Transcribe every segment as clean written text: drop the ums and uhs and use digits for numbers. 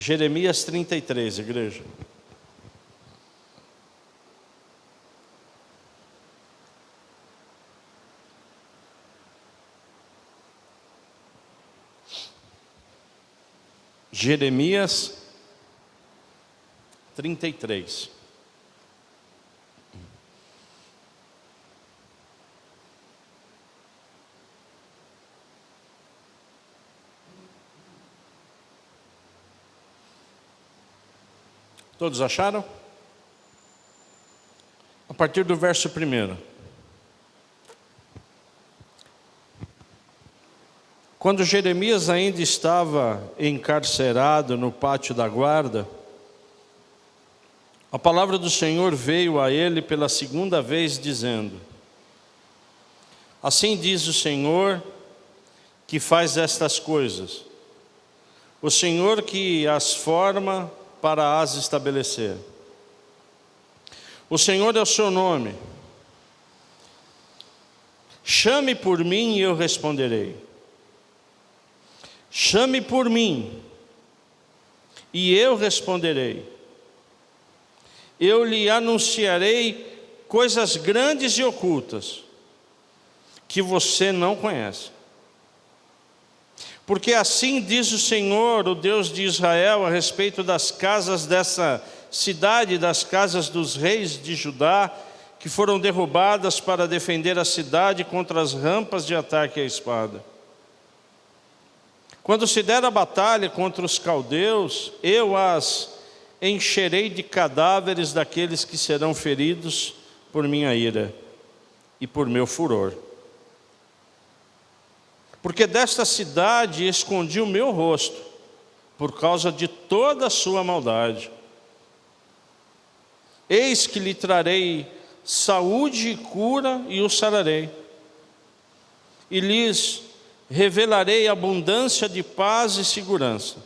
Jeremias 33, igreja. Jeremias 33. Todos acharam? A partir do verso 1. Quando Jeremias ainda estava encarcerado no pátio da guarda, a palavra do Senhor veio a ele pela segunda vez, dizendo: Assim diz o Senhor que faz estas coisas, o Senhor que as forma para as estabelecer. O Senhor é o seu nome. Chame por mim e eu responderei. Chame por mim e eu responderei. Eu lhe anunciarei coisas grandes e ocultas que você não conhece. Porque assim diz o Senhor, o Deus de Israel, a respeito das casas dessa cidade, das casas dos reis de Judá, que foram derrubadas para defender a cidade contra as rampas de ataque à espada. Quando se der a batalha contra os caldeus, eu as encherei de cadáveres daqueles que serão feridos por minha ira e por meu furor. Porque desta cidade escondi o meu rosto, por causa de toda a sua maldade. Eis que lhe trarei saúde e cura e o sararei. E lhes revelarei abundância de paz e segurança.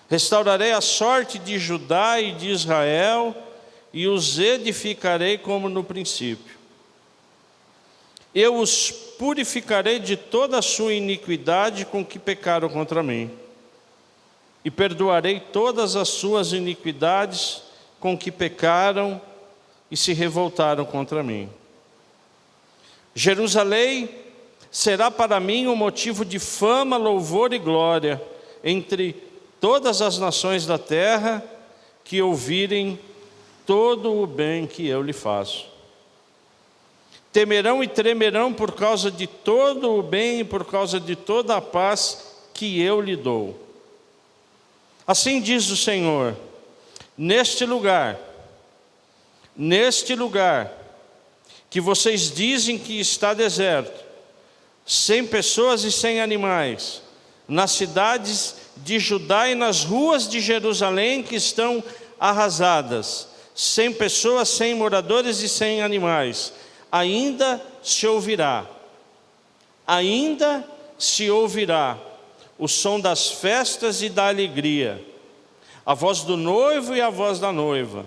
Restaurarei a sorte de Judá e de Israel, e os edificarei como no princípio. Eu os purificarei de toda a sua iniquidade com que pecaram contra mim, e perdoarei todas as suas iniquidades com que pecaram e se revoltaram contra mim. Jerusalém será para mim um motivo de fama, louvor e glória entre todas as nações da terra que ouvirem todo o bem que eu lhe faço. Temerão e tremerão por causa de todo o bem e por causa de toda a paz que eu lhe dou. Assim diz o Senhor: neste lugar que vocês dizem que está deserto, sem pessoas e sem animais, nas cidades de Judá e nas ruas de Jerusalém que estão arrasadas, sem pessoas, sem moradores e sem animais, ainda se ouvirá o som das festas e da alegria, a voz do noivo e a voz da noiva,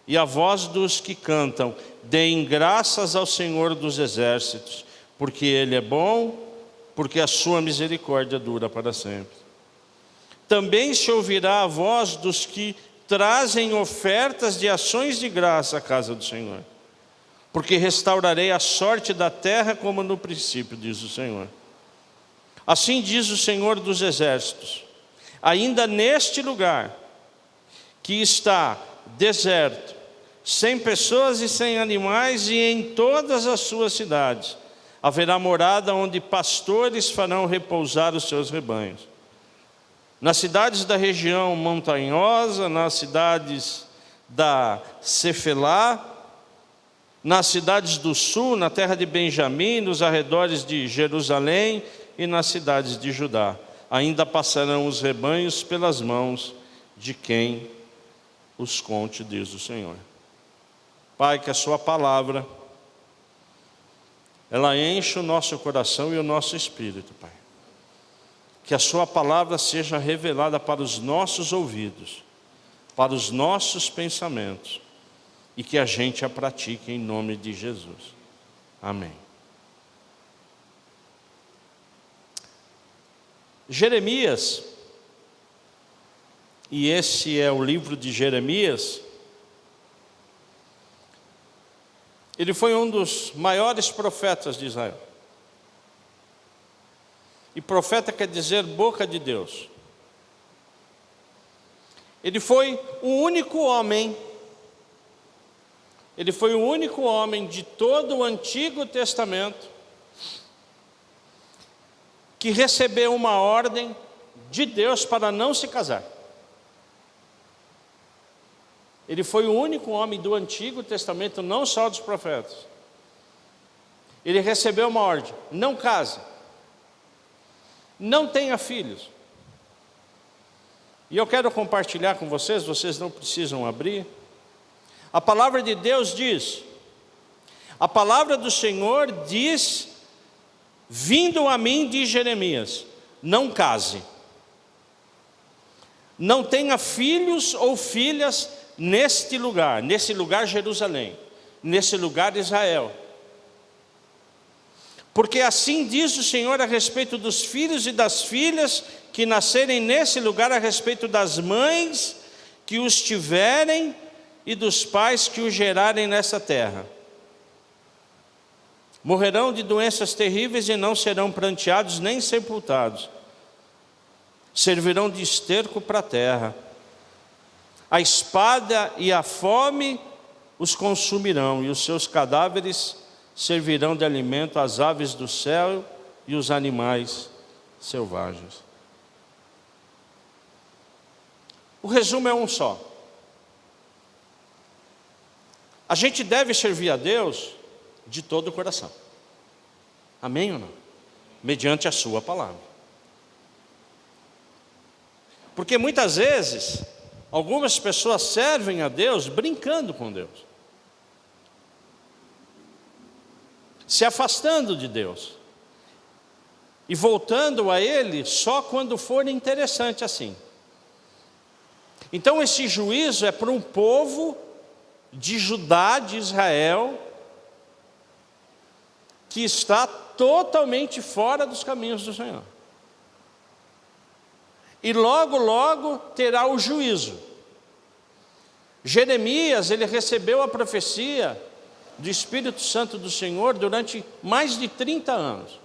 e a voz dos que cantam: deem graças ao Senhor dos exércitos, porque Ele é bom, porque a sua misericórdia dura para sempre. Também se ouvirá a voz dos que trazem ofertas de ações de graça à casa do Senhor, porque restaurarei a sorte da terra como no princípio, diz o Senhor. Assim diz o Senhor dos exércitos: ainda neste lugar que está deserto, sem pessoas e sem animais, e em todas as suas cidades haverá morada onde pastores farão repousar os seus rebanhos. Nas cidades da região montanhosa, nas cidades da Cefelá, nas cidades do sul, na terra de Benjamim, nos arredores de Jerusalém e nas cidades de Judá, ainda passarão os rebanhos pelas mãos de quem os conte, diz o Senhor. Pai, que a sua palavra, ela enche o nosso coração e o nosso espírito, Pai. Que a sua palavra seja revelada para os nossos ouvidos, para os nossos pensamentos, e que a gente a pratique em nome de Jesus. Amém. Jeremias e esse é o livro de Jeremias. Ele foi um dos maiores profetas de Israel. E profeta quer dizer boca de Deus. Ele foi o único homem de todo o Antigo Testamento que recebeu uma ordem de Deus para não se casar. Ele foi o único homem do Antigo Testamento, não só dos profetas. Ele recebeu uma ordem: não case, não tenha filhos. E eu quero compartilhar com vocês, vocês não precisam abrir. A palavra de Deus diz, a palavra do Senhor diz, vindo a mim de Jeremias: não case, não tenha filhos ou filhas nesse lugar Jerusalém, nesse lugar Israel. Porque assim diz o Senhor a respeito dos filhos e das filhas que nascerem nesse lugar, a respeito das mães que os tiverem e dos pais que os gerarem nessa terra. Morrerão de doenças terríveis e não serão pranteados nem sepultados. Servirão de esterco para a terra. A espada e a fome os consumirão, e os seus cadáveres servirão de alimento às aves do céu e os animais selvagens. O resumo é um só. A gente deve servir a Deus de todo o coração. Amém ou não? Mediante a sua palavra. Porque muitas vezes algumas pessoas servem a Deus brincando com Deus, se afastando de Deus e voltando a Ele só quando for interessante assim. Então esse juízo é para um povo de Judá, de Israel, que está totalmente fora dos caminhos do Senhor. E logo, logo terá o juízo. Jeremias, ele recebeu a profecia do Espírito Santo do Senhor durante mais de 30 anos.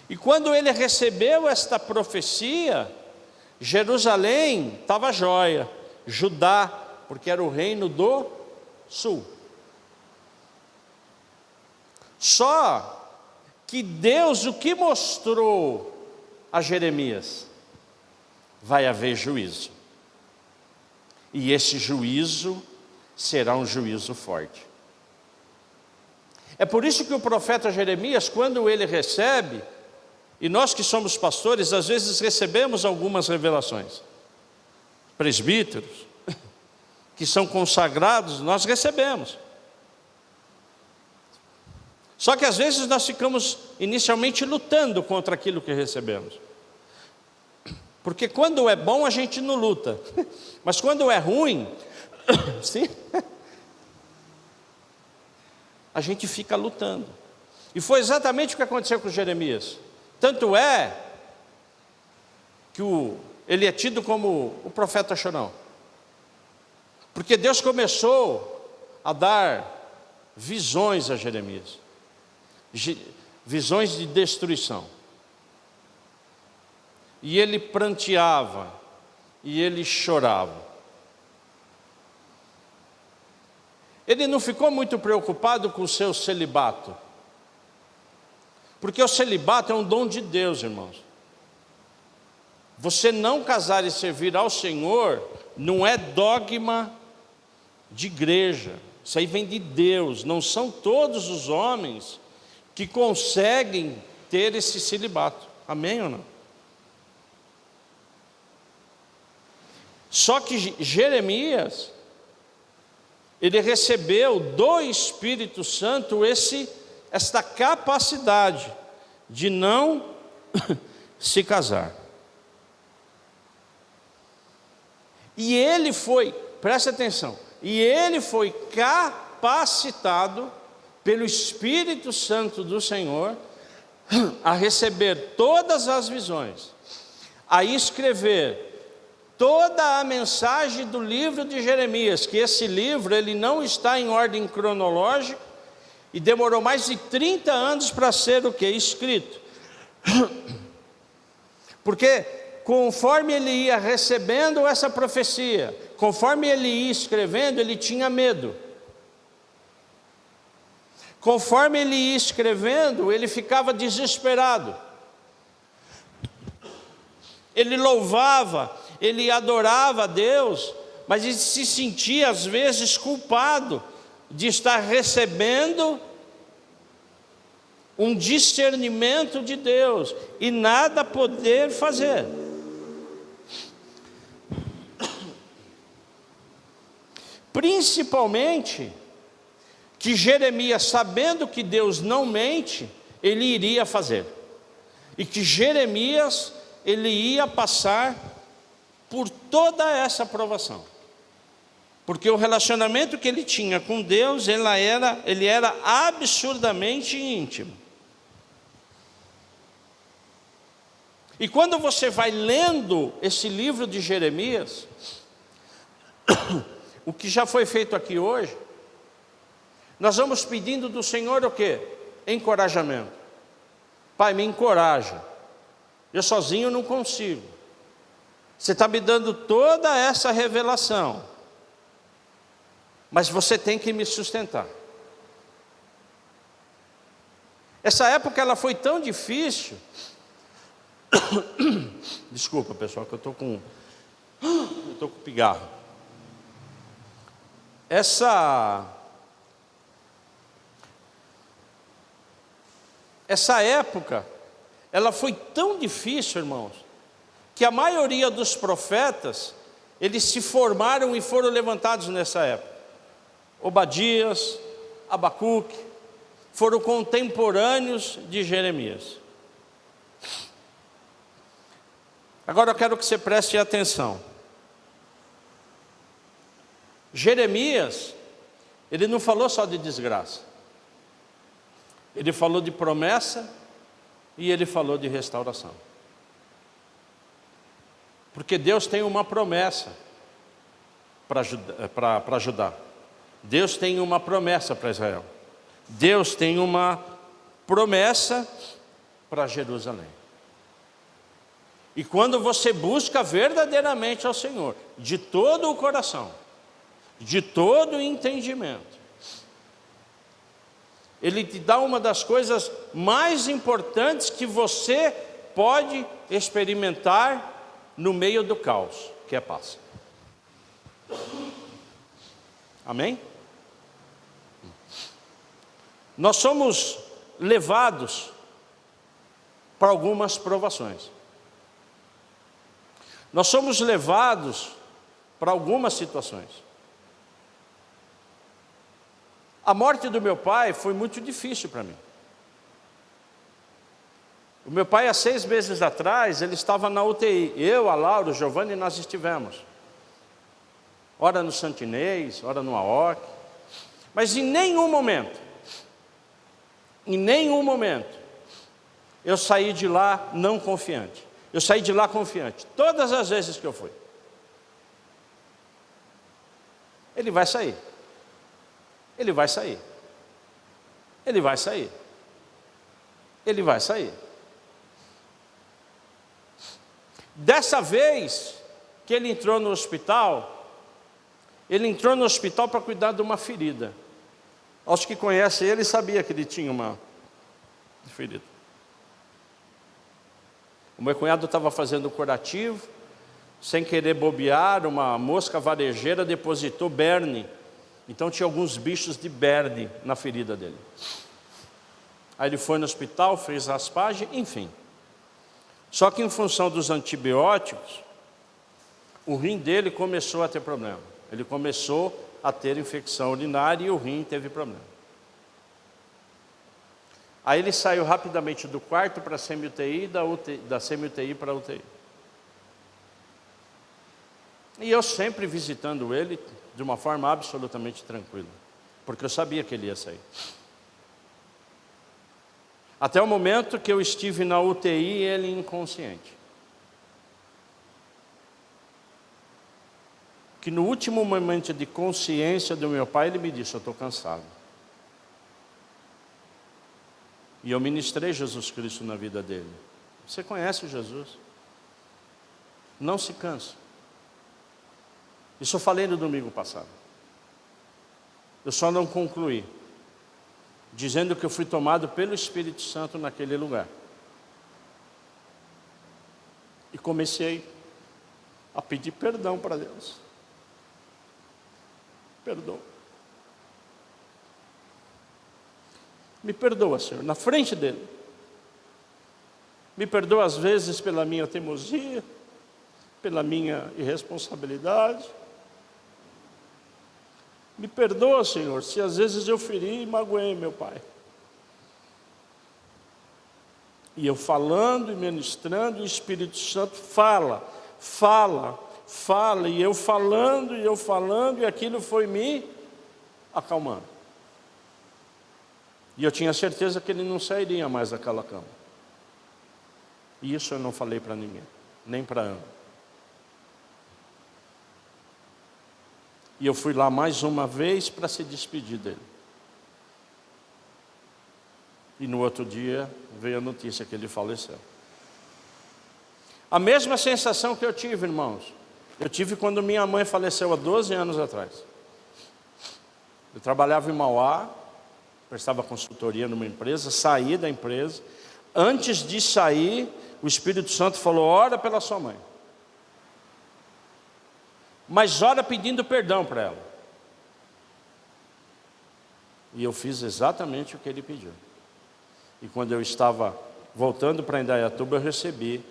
E quando ele recebeu esta profecia, Jerusalém estava jóia, Judá, porque era o reino do sul. Só que Deus, o que mostrou a Jeremias? Vai haver juízo. E esse juízo será um juízo forte. É por isso que o profeta Jeremias, quando ele recebe, e nós que somos pastores, às vezes recebemos algumas revelações. Presbíteros, que são consagrados, nós recebemos. Só que às vezes nós ficamos inicialmente lutando contra aquilo que recebemos. Porque quando é bom a gente não luta, mas quando é ruim, sim, a gente fica lutando. E foi exatamente o que aconteceu com Jeremias. Tanto é que ele é tido como o profeta chorão. Porque Deus começou a dar visões a Jeremias. Visões de destruição. E ele pranteava, e ele chorava. Ele não ficou muito preocupado com o seu celibato, porque o celibato é um dom de Deus, irmãos. Você não casar e servir ao Senhor não é dogma de igreja, isso aí vem de Deus. Não são todos os homens que conseguem ter esse celibato, amém ou não? Só que Jeremias, ele recebeu do Espírito Santo esta capacidade de não se casar. E ele foi, preste atenção, e ele foi capacitado pelo Espírito Santo do Senhor a receber todas as visões, a escrever toda a mensagem do livro de Jeremias, que esse livro ele não está em ordem cronológica, e demorou mais de 30 anos para ser o que? Escrito. Porque conforme ele ia recebendo essa profecia, conforme ele ia escrevendo, ele tinha medo. Conforme ele ia escrevendo, ele ficava desesperado. Ele louvava, ele adorava a Deus, mas ele se sentia às vezes culpado de estar recebendo um discernimento de Deus e nada poder fazer. Principalmente que Jeremias, sabendo que Deus não mente, ele iria fazer. E que Jeremias, ele ia passar por toda essa provação. Porque o relacionamento que ele tinha com Deus, ele era absurdamente íntimo. E quando você vai lendo esse livro de Jeremias, o que já foi feito aqui hoje, nós vamos pedindo do Senhor o quê? Encorajamento. Pai, me encoraja. Eu sozinho não consigo. Você está me dando toda essa revelação, mas você tem que me sustentar. Essa época ela foi tão difícil. Desculpa, pessoal, que eu estou com pigarro. Essa época, ela foi tão difícil, irmãos, que a maioria dos profetas, eles se formaram e foram levantados nessa época. Obadias, Abacuque, foram contemporâneos de Jeremias. Agora eu quero que você preste atenção. Jeremias, ele não falou só de desgraça. Ele falou de promessa e ele falou de restauração. Porque Deus tem uma promessa para Judá. Deus tem uma promessa para Israel. Deus tem uma promessa para Jerusalém. E quando você busca verdadeiramente ao Senhor, de todo o coração, de todo o entendimento, Ele te dá uma das coisas mais importantes que você pode experimentar no meio do caos, que é paz. Amém? Nós somos levados para algumas provações. Nós somos levados para algumas situações. A morte do meu pai foi muito difícil para mim. O meu pai, há 6 meses atrás, ele estava na UTI. Eu, a Laura, o Giovanni, nós estivemos. Ora no Santinês, ora no AOC. Mas em nenhum momento, eu saí de lá não confiante. Eu saí de lá confiante, todas as vezes que eu fui. Ele vai sair. Ele vai sair. Ele vai sair. Ele vai sair. Dessa vez que ele entrou no hospital para cuidar de uma ferida. Aos que conhecem ele, sabia que ele tinha uma ferida. O meu cunhado estava fazendo curativo, sem querer bobear, uma mosca varejeira depositou berne. Então tinha alguns bichos de berne na ferida dele. Aí ele foi no hospital, fez raspagem, enfim. Só que em função dos antibióticos, o rim dele começou a ter problema. Ele começou a ter infecção urinária e o rim teve problema. Aí ele saiu rapidamente do quarto para a semi-UTI, da semi-UTI para a UTI. E eu sempre visitando ele de uma forma absolutamente tranquila, porque eu sabia que ele ia sair. Até o momento que eu estive na UTI, ele inconsciente. que no último momento de consciência do meu pai, ele me disse: eu estou cansado. E eu ministrei Jesus Cristo na vida dele. Você conhece Jesus? Não se canse. Isso eu falei no domingo passado. Eu só não concluí, dizendo que eu fui tomado pelo Espírito Santo naquele lugar. E comecei a pedir perdão para Deus. Perdão. Me perdoa, Senhor, na frente dele. Me perdoa às vezes pela minha teimosia, pela minha irresponsabilidade. Me perdoa, Senhor, se às vezes eu feri e magoei meu pai. E eu falando e ministrando, o Espírito Santo fala, e eu falando, e aquilo foi me acalmando. E eu tinha certeza que ele não sairia mais daquela cama. E isso eu não falei para ninguém, nem para Ana. E eu fui lá mais uma vez para se despedir dele. E no outro dia veio a notícia que ele faleceu. A mesma sensação que eu tive, irmãos, eu tive quando minha mãe faleceu há 12 anos atrás. Eu trabalhava em Mauá, prestava consultoria numa empresa, saí da empresa. Antes de sair, o Espírito Santo falou: ora pela sua mãe. Mas ora pedindo perdão para ela. E eu fiz exatamente o que ele pediu. E quando eu estava voltando para Indaiatuba, eu recebi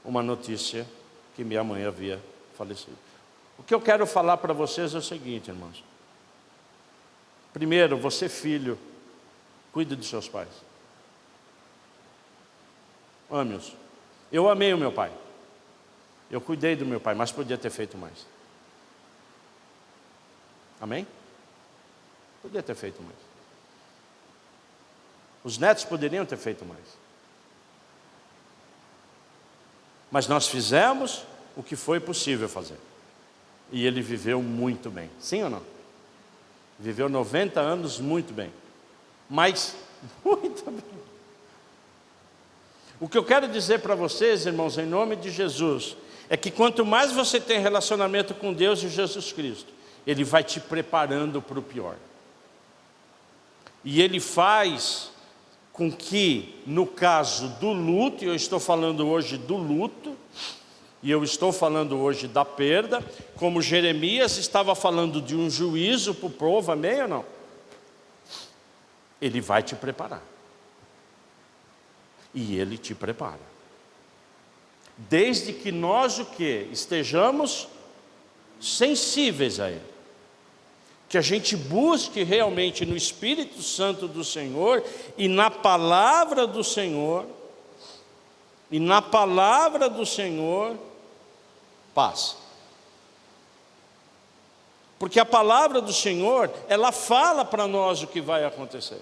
uma notícia que minha mãe havia falecido. O que eu quero falar para vocês é o seguinte, irmãos. Primeiro, você filho, cuide dos seus pais. Ame-os. Eu amei o meu pai. Eu cuidei do meu pai, mas podia ter feito mais. Amém? Podia ter feito mais. Os netos poderiam ter feito mais. Mas nós fizemos o que foi possível fazer. E ele viveu muito bem. Sim ou não? Viveu 90 anos muito bem. Mas, muito bem. O que eu quero dizer para vocês, irmãos, em nome de Jesus, é que quanto mais você tem relacionamento com Deus e Jesus Cristo, Ele vai te preparando para o pior. E Ele faz com que, no caso do luto, e eu estou falando hoje do luto, e eu estou falando hoje da perda, como Jeremias estava falando de um juízo para o povo, amém ou não? Ele vai te preparar. E Ele te prepara. Desde que nós o quê? Estejamos sensíveis a Ele. Que a gente busque realmente no Espírito Santo do Senhor e na palavra do Senhor, paz. Porque a palavra do Senhor, ela fala para nós o que vai acontecer.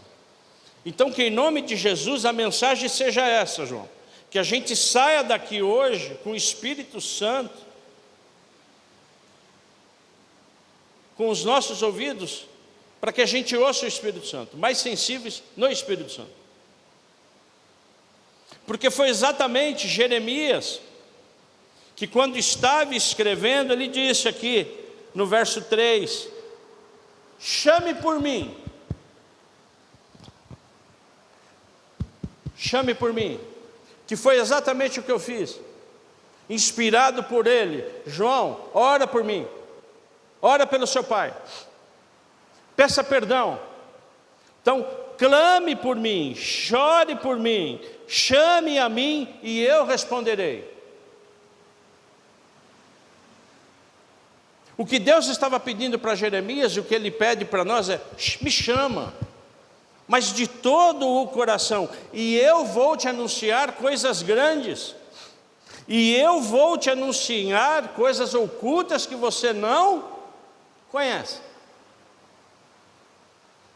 Então, que em nome de Jesus a mensagem seja essa, João. Que a gente saia daqui hoje com o Espírito Santo, com os nossos ouvidos, para que a gente ouça o Espírito Santo, mais sensíveis no Espírito Santo. Porque foi exatamente Jeremias, que quando estava escrevendo, ele disse aqui, no verso 3, chame por mim. Chame por mim. Que foi exatamente o que eu fiz. Inspirado por ele. João, ora por mim. Ora pelo seu pai. Peça perdão. Então, clame por mim, chore por mim, chame a mim e eu responderei. O que Deus estava pedindo para Jeremias e o que Ele pede para nós é: me chama, mas de todo o coração, e eu vou te anunciar coisas grandes, e eu vou te anunciar coisas ocultas que você não conhece.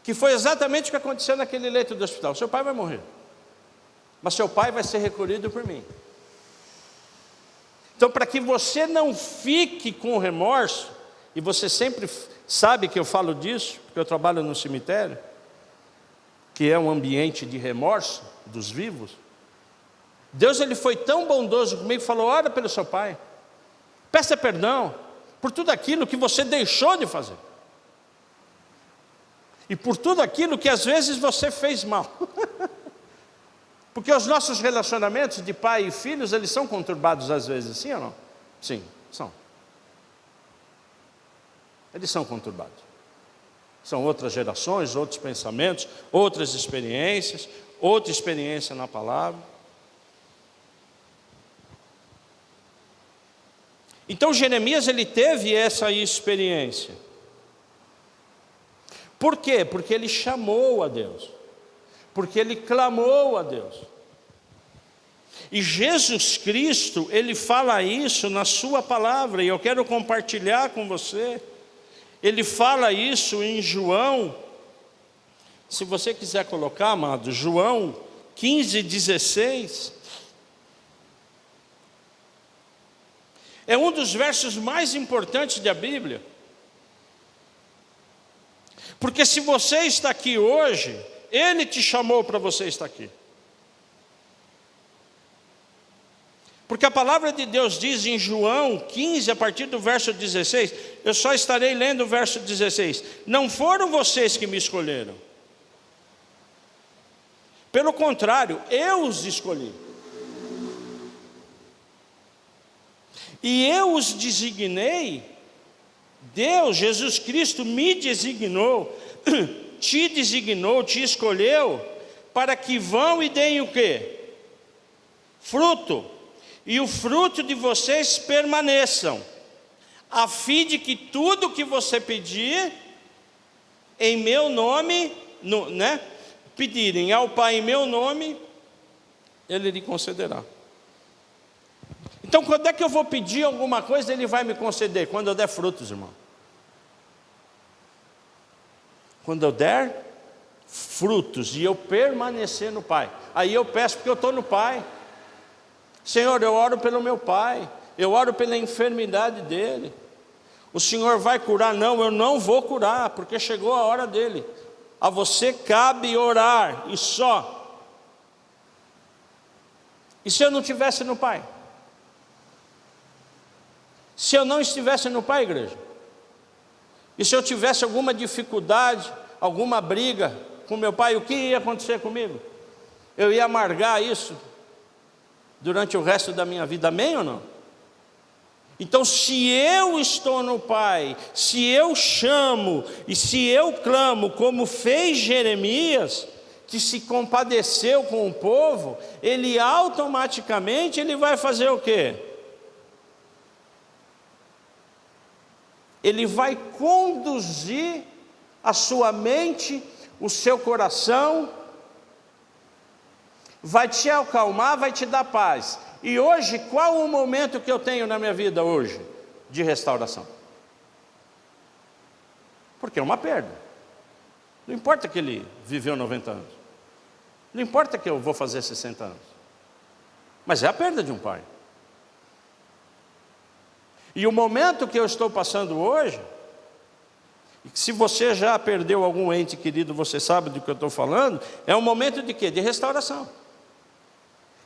Que foi exatamente o que aconteceu naquele leito do hospital. Seu pai vai morrer, mas seu pai vai ser recolhido por mim. Então, para que você não fique com remorso, e você sempre sabe que eu falo disso, porque eu trabalho no cemitério, que é um ambiente de remorso dos vivos. Deus, ele foi tão bondoso comigo, falou: ora pelo seu pai, peça perdão por tudo aquilo que você deixou de fazer, e por tudo aquilo que às vezes você fez mal. Porque os nossos relacionamentos de pai e filhos, eles são conturbados às vezes, sim ou não? Sim, são. Eles são conturbados. São outras gerações, outros pensamentos, outras experiências, outra experiência na palavra. Então Jeremias, ele teve essa experiência. Por quê? Porque ele chamou a Deus. Porque ele clamou a Deus. E Jesus Cristo, ele fala isso na sua palavra, e eu quero compartilhar com você. Ele fala isso em João, se você quiser colocar, amado, João 15:16. É um dos versos mais importantes da Bíblia. Porque se você está aqui hoje, Ele te chamou para você estar aqui. Porque a palavra de Deus diz em João 15, a partir do verso 16, eu só estarei lendo o verso 16. Não foram vocês que me escolheram. Pelo contrário, eu os escolhi. E eu os designei, Deus, Jesus Cristo me designou, te designou, te escolheu, para que vão e deem o quê? Fruto. E o fruto de vocês permaneçam, a fim de que tudo que você pedir, em meu nome, pedirem ao Pai em meu nome, Ele lhe concederá. Então, quando é que eu vou pedir alguma coisa, Ele vai me conceder? Quando eu der frutos, irmão. Quando eu der frutos e eu permanecer no Pai. Aí eu peço porque eu estou no Pai. Senhor, eu oro pelo meu pai, eu oro pela enfermidade dele. O Senhor vai curar? Não, eu não vou curar, porque chegou a hora dele. A você cabe orar, e só. E se eu não estivesse no Pai? Se eu não estivesse no Pai, igreja? E se eu tivesse alguma dificuldade, alguma briga com meu pai, o que ia acontecer comigo? Eu ia amargar isso durante o resto da minha vida, amém ou não? Então, se eu estou no Pai, se eu chamo e se eu clamo, como fez Jeremias, que se compadeceu com o povo, ele automaticamente vai fazer o quê? Ele vai conduzir a sua mente, o seu coração, vai te acalmar, vai te dar paz. E hoje, qual o momento que eu tenho na minha vida hoje de restauração? Porque é uma perda. Não importa que ele viveu 90 anos. Não importa que eu vou fazer 60 anos. Mas é a perda de um pai. E o momento que eu estou passando hoje, se você já perdeu algum ente querido, você sabe do que eu estou falando, é um momento de quê? De restauração.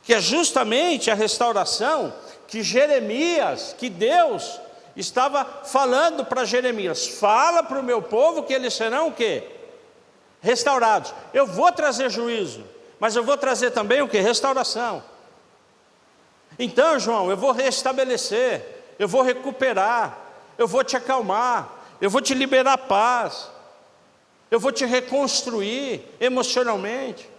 Que é justamente a restauração que Jeremias, que Deus estava falando para Jeremias. Fala para o meu povo que eles serão o quê? Restaurados. Eu vou trazer juízo, mas eu vou trazer também o quê? Restauração. Então, João, eu vou restabelecer, eu vou recuperar, eu vou te acalmar, eu vou te liberar paz, eu vou te reconstruir emocionalmente.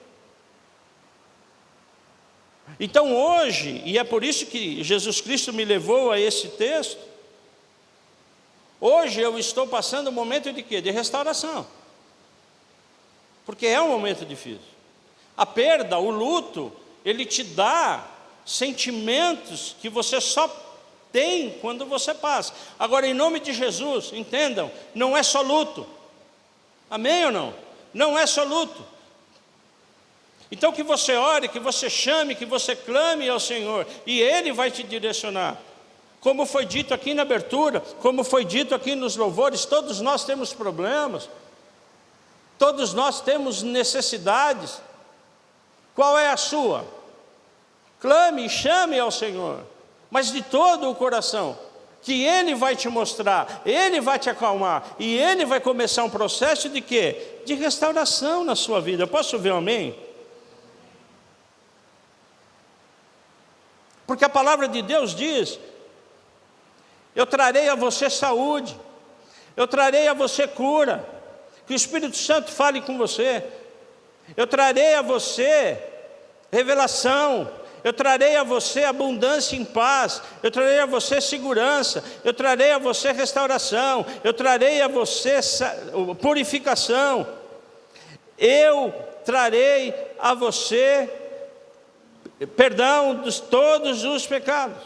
Então hoje, e é por isso que Jesus Cristo me levou a esse texto, hoje eu estou passando um momento de quê? De restauração. Porque é um momento difícil. A perda, o luto, ele te dá sentimentos que você só tem quando você passa. Agora, em nome de Jesus, entendam, não é só luto. Amém ou não? Não é só luto. Então que você ore, que você chame, que você clame ao Senhor, e Ele vai te direcionar. Como foi dito aqui na abertura, como foi dito aqui nos louvores, todos nós temos problemas, todos nós temos necessidades. Qual é a sua? Clame e chame ao Senhor, mas de todo o coração, que Ele vai te mostrar, Ele vai te acalmar, e Ele vai começar um processo de quê? De restauração na sua vida. Eu posso ver um amém? Porque a palavra de Deus diz: eu trarei a você saúde, eu trarei a você cura, que o Espírito Santo fale com você, eu trarei a você revelação, eu trarei a você abundância em paz, eu trarei a você segurança, eu trarei a você restauração, eu trarei a você purificação, eu trarei a você perdão de todos os pecados.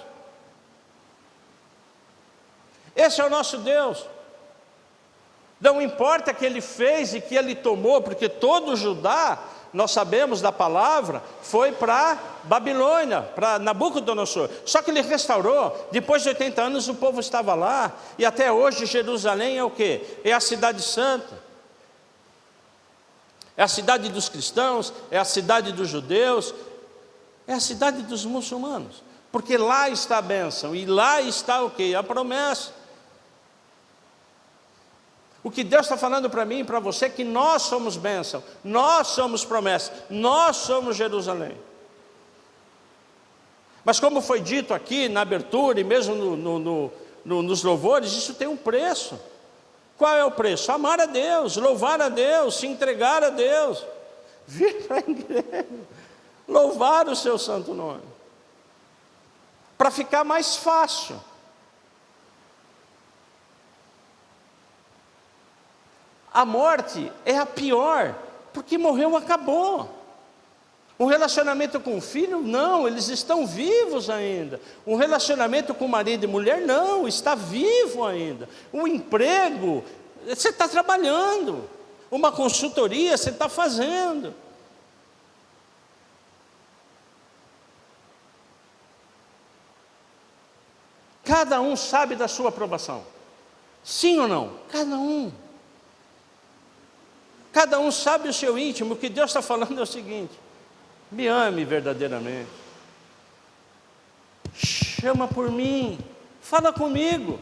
Esse é o nosso Deus. Não importa que Ele fez e que Ele tomou, porque todo Judá, nós sabemos da palavra, foi para Babilônia, para Nabucodonosor. Só que Ele restaurou. Depois de 80 anos o povo estava lá. E até hoje Jerusalém é o quê? É a cidade santa. É a cidade dos cristãos, é a cidade dos judeus, é a cidade dos muçulmanos. Porque lá está a bênção, e lá está o quê? A promessa. O que Deus está falando para mim e para você é que nós somos bênção, nós somos promessa, nós somos Jerusalém. Mas como foi dito aqui na abertura e mesmo nos louvores, isso tem um preço. Qual é o preço? Amar a Deus, louvar a Deus, se entregar a Deus, vir para a igreja, louvar o seu santo nome, para ficar mais fácil. A morte é a pior, porque morreu, acabou. Um relacionamento com o filho, não, eles estão vivos ainda. Um relacionamento com marido e mulher, não, está vivo ainda. Um emprego, você está trabalhando. Uma consultoria, você está fazendo. Cada um sabe da sua aprovação. Sim ou não? Cada um. Cada um sabe o seu íntimo. O que Deus está falando é o seguinte: me ame verdadeiramente, chama por mim, fala comigo,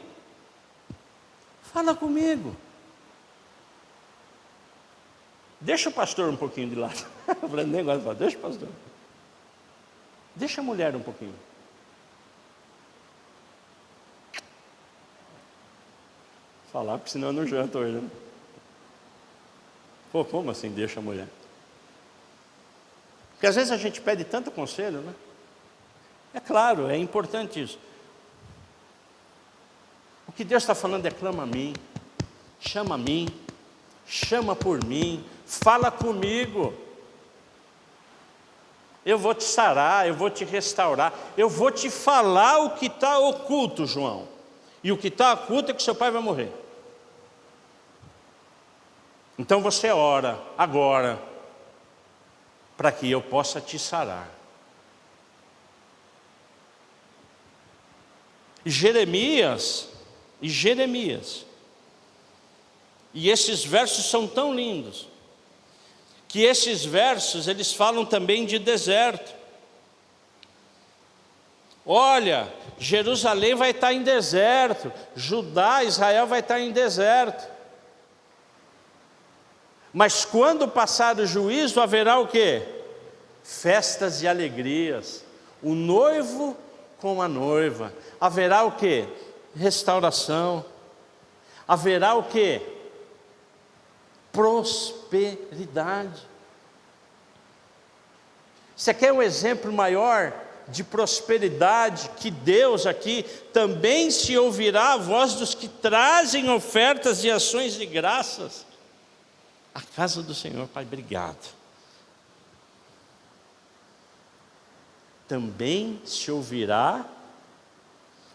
deixa o pastor um pouquinho de lado. O Brandon gosta de falar, deixa o pastor, deixa a mulher um pouquinho. Falar, porque senão eu não janto hoje, né? Pô, como assim deixa a mulher? Porque às vezes a gente pede tanto conselho, né? É claro, é importante isso. O que Deus está falando é: clama a mim, chama por mim, fala comigo. Eu vou te sarar, eu vou te restaurar, eu vou te falar o que está oculto, João. E o que está oculto é que seu pai vai morrer. Então você ora agora, para que eu possa te sarar. Jeremias, e esses versos são tão lindos, que esses versos, eles falam também de deserto. Olha, Jerusalém vai estar em deserto, Judá, Israel vai estar em deserto. Mas quando passar o juízo, haverá o quê? Festas e alegrias. O noivo com a noiva. Haverá o quê? Restauração. Haverá o quê? Prosperidade. Você quer um exemplo maior de prosperidade? Que Deus aqui também se ouvirá a voz dos que trazem ofertas e ações de graças. A casa do Senhor. Pai, obrigado. Também se ouvirá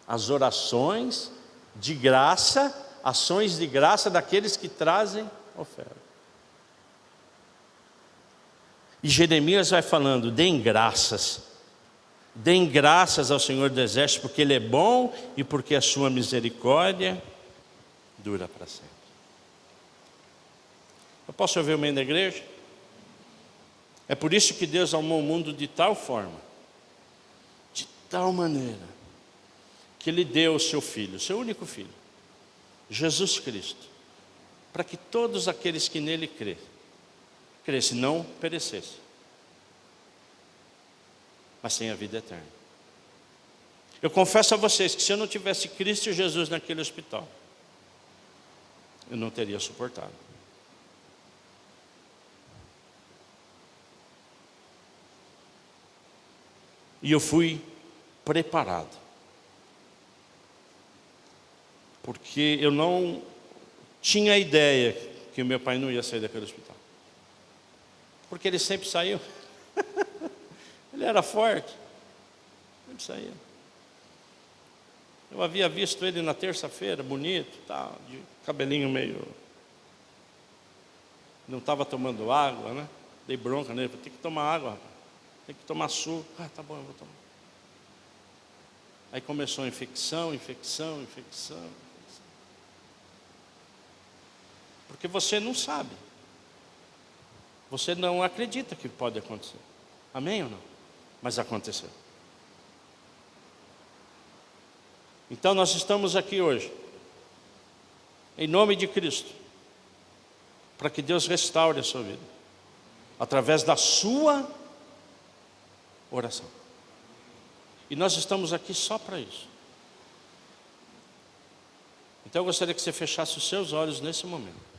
as orações de graça, ações de graça daqueles que trazem oferta. E Jeremias vai falando: deem graças, Deem graças ao Senhor do Exército, porque Ele é bom e porque a sua misericórdia dura para sempre. Eu posso ouvir o meio da igreja? É por isso que Deus amou o mundo de tal forma, de tal maneira, que Ele deu o seu Filho, o seu único Filho, Jesus Cristo, para que todos aqueles que nele crescem, não perecessem, mas tenham a vida eterna. Eu confesso a vocês que se eu não tivesse Cristo Jesus naquele hospital, eu não teria suportado. E eu fui preparado, porque eu não tinha ideia que o meu pai não ia sair daquele hospital, porque ele sempre saiu. Ele era forte, sempre saía. Eu havia visto ele na terça-feira, bonito, tá, de cabelinho meio... Não estava tomando água, né? Dei bronca nele, tem que tomar água, rapaz. Tem que tomar suco. Ah, tá bom, eu vou tomar. Aí começou a infecção. Porque você não sabe. Você não acredita que pode acontecer. Amém ou não? Mas aconteceu. Então nós estamos aqui hoje, em nome de Cristo, para que Deus restaure a sua vida, através da sua oração. E nós estamos aqui só para isso. Então eu gostaria que você fechasse os seus olhos nesse momento.